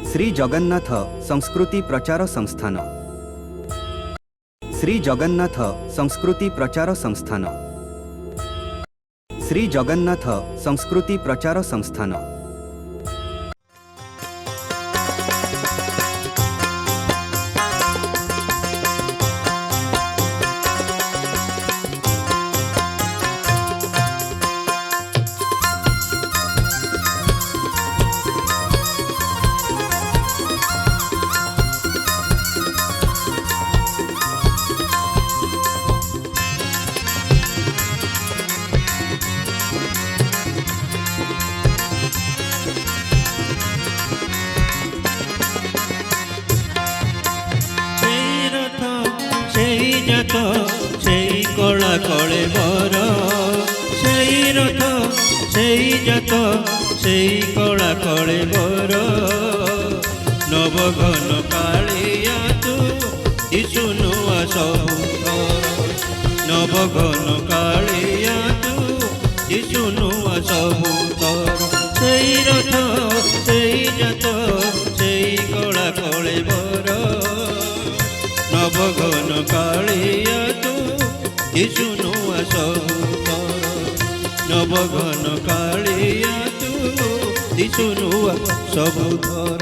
श्री जगन्नाथ संस्कृति प्रचार संस्थान। श्री जगन्नाथ संस्कृति प्रचार संस्थान। श्री जगन्नाथ संस्कृति प्रचार संस्थान। সেই কলা কলে বর সেই রথ সেই জাত সেই কলা কলে বর নবঘন কালিয়া তু দিশু নূয়া সবু ঘর নবঘন কালিয়া তু দিশু নূয়া সবু ঘর সেই রথ সেই জাত সেই কলা কলে বর নবঘন কালিয়া তু দিশু নূয়া সবু ঘর নবঘন কালিয়া তু দিশু নূয়া সবু ঘর।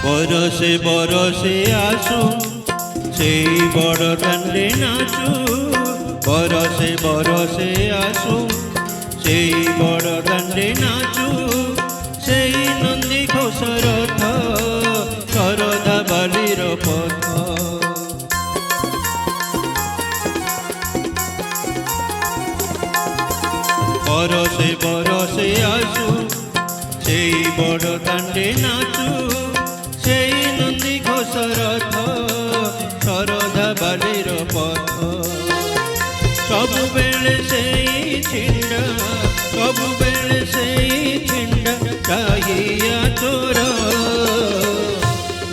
বরসে বরসে আসু সেই বড় দাণ্ডে নাচু বরসে বরসে আসু সেই বড় দাণ্ডে নাচু সেই নন্দী ঘোষ রথ শরদা বালির পথ বরসে বরসে আসু সেই বড় দাণ্ডে নাচু সেই নন্দী ঘোষ রথ শরদা বালির পথ ସବୁବେଳେ ସେଇ ଛିଣ୍ଡା ସବୁବେଳେ ସେଇ ଛିଣ୍ଡା କାହିଆ ତୋର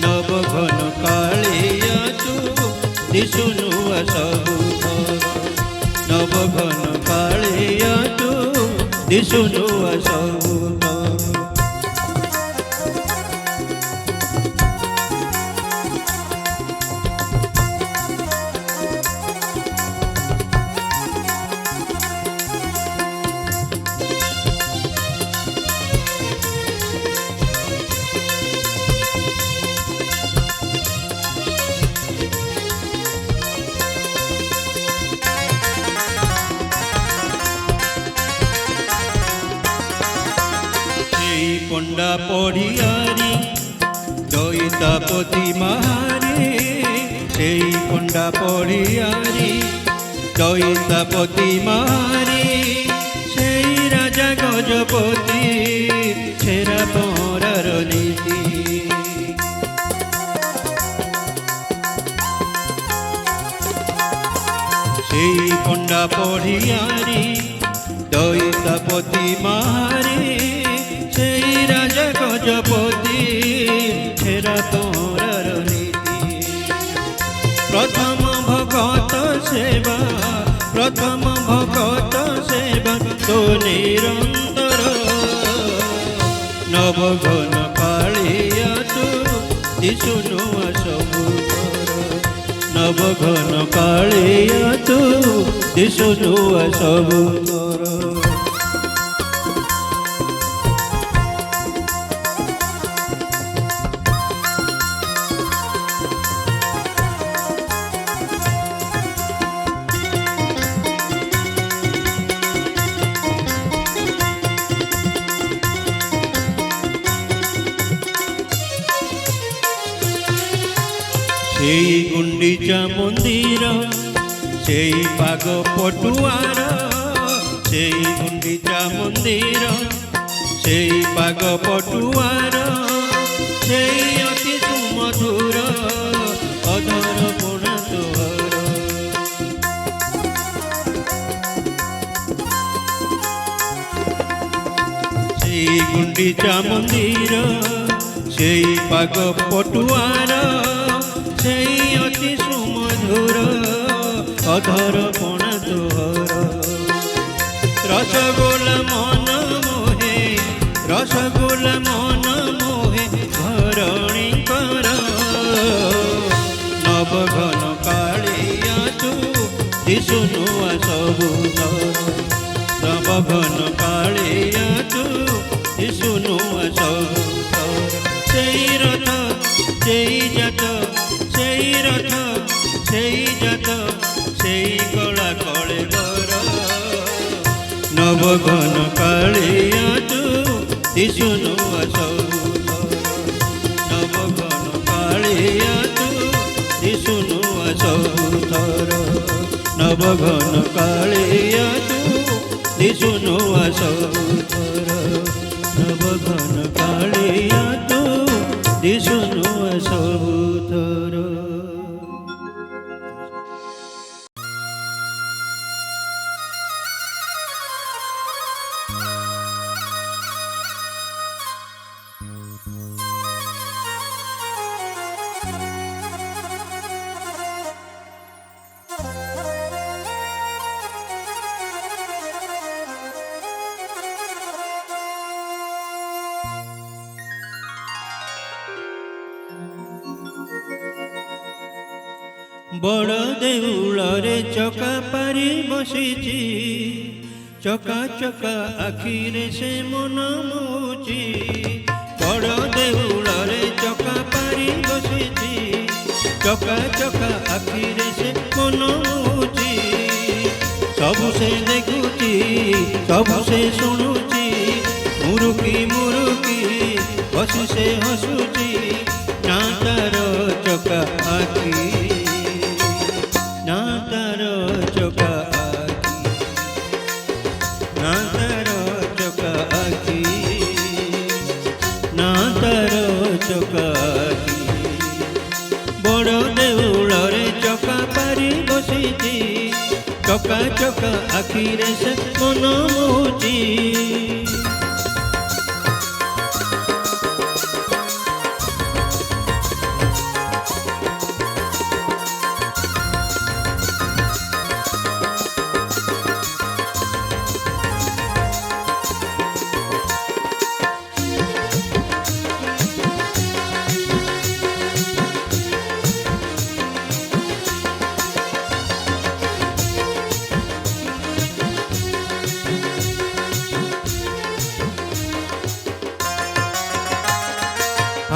ନବଘନ କାଳିଆ ତୁ ଦିଶୁ ନୂଆ ସବୁ ଘର ନବଘନ କାଳିଆ ତୁ ଦିଶୁ ନୂଆ ସବୁ ଘର। পণ্ডা পড়িয়ারি দৈতাপতি মাহারে সেই পণ্ডা পড়িয়ারি দৈতাপতি মাহারে সেই রাজা গজপতি ছেড়া পরার নীতি সেই পণ্ডা পড়িয়ারি দৈতাপতি মাহারে সেই রাজা গজপতি ছেড়া তোরার নীতি প্রথম ভগত সেবা প্রথম ভগত সেবা তো নিরন্তর নবঘন কালিয়া তু দিশু নূয়া সবু ঘর নবঘন কালিয়া তু দিশু নূয়া সবু ঘর। সেই গুন্ডিচা মন্দির সেই পাগ পটুয়ার সেই গুন্ডিচা মন্দির সেই পাগ পটুয়ার সেই অতি সুমধুর অধর পুরা তোহর ଗୁଣ୍ଡିଚା ମନ୍ଦିର ସେଇ ପାଗ ପଟୁଆର ସେଇ ଅତି ସୁମଧୁର ଅଧର ପଣା ତୋହର ରସଗୋଲା ମନ ମୋହେ ରସଗୋଲା ମନ ମୋହେ ଘରଣୀଙ୍କର ନବଘନ କାଳିଆ ତୁ ଦିଶୁ ନୂଆ ସବୁଥର ନବଘନ କାଳିଆ ତୁ ଦିଶୁ ନୂଆ ସବୁଥର ସେଇ ରଥ ସେଇ ଜାତ ସେଇ ରଥ ସେଇ ଜାତ ସେଇ କଳା କଳେ ବର নবঘন কাଳିয়া তু দিশু নূଆ ସବୁଥର নবঘন কাଳିয়া তু দিশু নূଆ ସବୁଥର নবঘন কাଳିয়া তু দিশু নূଆ ସବୁଥର নবঘন কাଳିয়া তু দিশু নূଆ ସବୁଥର। বড় দেউଳରେ চকা পারি বসিছি চকা চকা আখিরে সে মন মুচি বড় দেউଳରେ চকা পারি বসিছি চকা চকা আখিরে সে মন মুচি সবু সে দেখুছি সবু সে শুণুছি মুরুকি মুরুকি বসি সে হসুছি না তার চকা আখি না তার চকা আখি না তার চকা আখি না তার চকা আখি বড় দেউଳରେ চকা পারি বসিছি চকা চকা আখিরে সে মন মুচি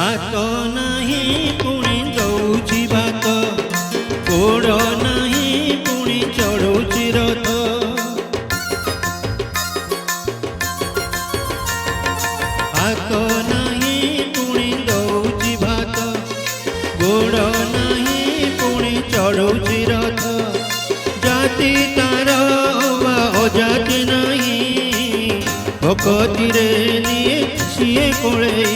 হাত নাহি পুଣି দৌছি ভাত গোড় নাহি পুଣି চড়ুছি রথ হাত নাহি পুଣି দৌছি ভাত গোড় নাহি পুଣି চড়ুছি রথ জাতি তার বা অজাতি নাহি ভকতিরে নিয়ে সিয়ে কোড়েই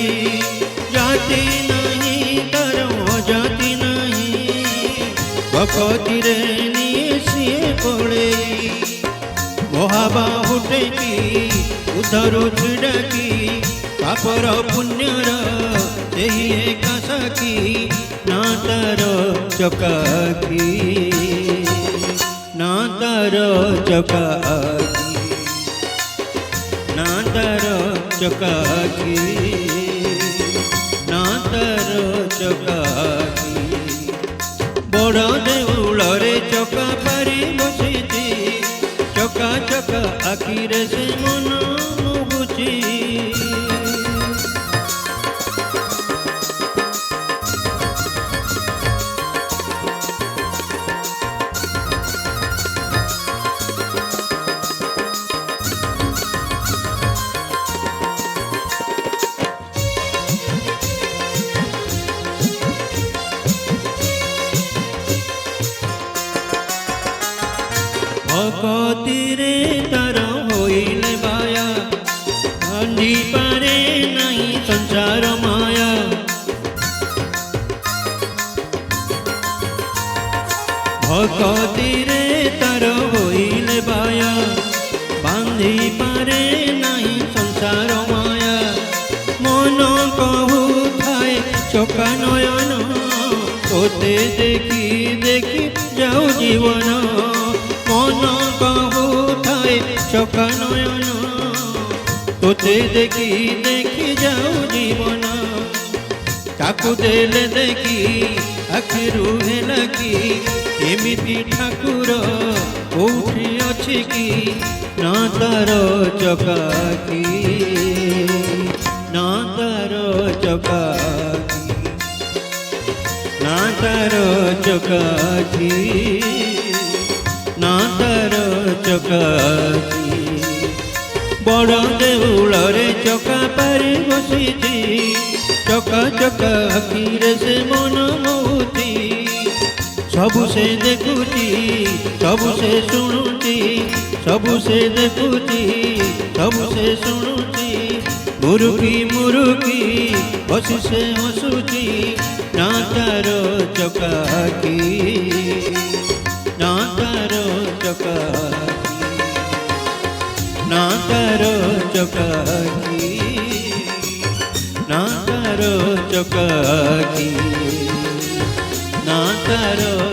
জাতি নাহি তার অজাতি নাহি ভকতিরে নিয়ে সিয়ে পড়ে মহাবাহু টেকি উদ্ধরু ছিড়াকি পাপর পুণ্যর ସେହି ଏକା ସାକ୍ଷୀ ନା ତାର ଚକା ଆଖି ନା ତାର ଚକା ଆଖି ନା ତାର ଚକା ଆଖି ନା ତାର ଚକା ଆଖି ବଡ଼ ଦେଉଳରେ ଚକା ପାରି ବସିଛି ଚକା ଚକା ଆଖିରେ ସେ ମନ ମୁଗୁଛି ভকতিরে তার হইলে বায়া ভাঙি পারে নাই সংসার মায়া ভকতিরে তার হইলে বায়া বাঁধি পারে নাই সংসার মায়া দেখি দেখি যাও জীবন মন কহুথায় চকা নয়ন তোতে দেখি দেখি যাও জীবন ତାକୁ ଦେଲେ ଦେଖି ଆଖିରୁ ହେଲା କି ଏମିତି ଠାକୁର କୋଉଠି ଅଛି କି ନା ତାର ଚକାକି ନା ତାର ଚକାକି ନା ତାର ଚକାକି ନା ତାର ଚକାକି ବଡ଼ ଦେଉଳରେ ଚକା ପାରି ବସିଛି ଚକା ଚକା ଆଖିରେ ସେ ମନ ମହୁଛି ସବୁ ସେ ଦେଖୁଛି ସବୁ ସେ ଶୁଣୁଛି ସବୁ ସେ ଦେଖୁଛି ସବୁ ସେ ଶୁଣୁଛି ମୁରୁକି ମୁରୁକି ବସି ସେ ହସୁଛି ନା ତାର ଚକାକି ନା ତାର ଚକାକି ନା ତାର ଚକାକି ନା ତାର ଚକାକି ନା ତାର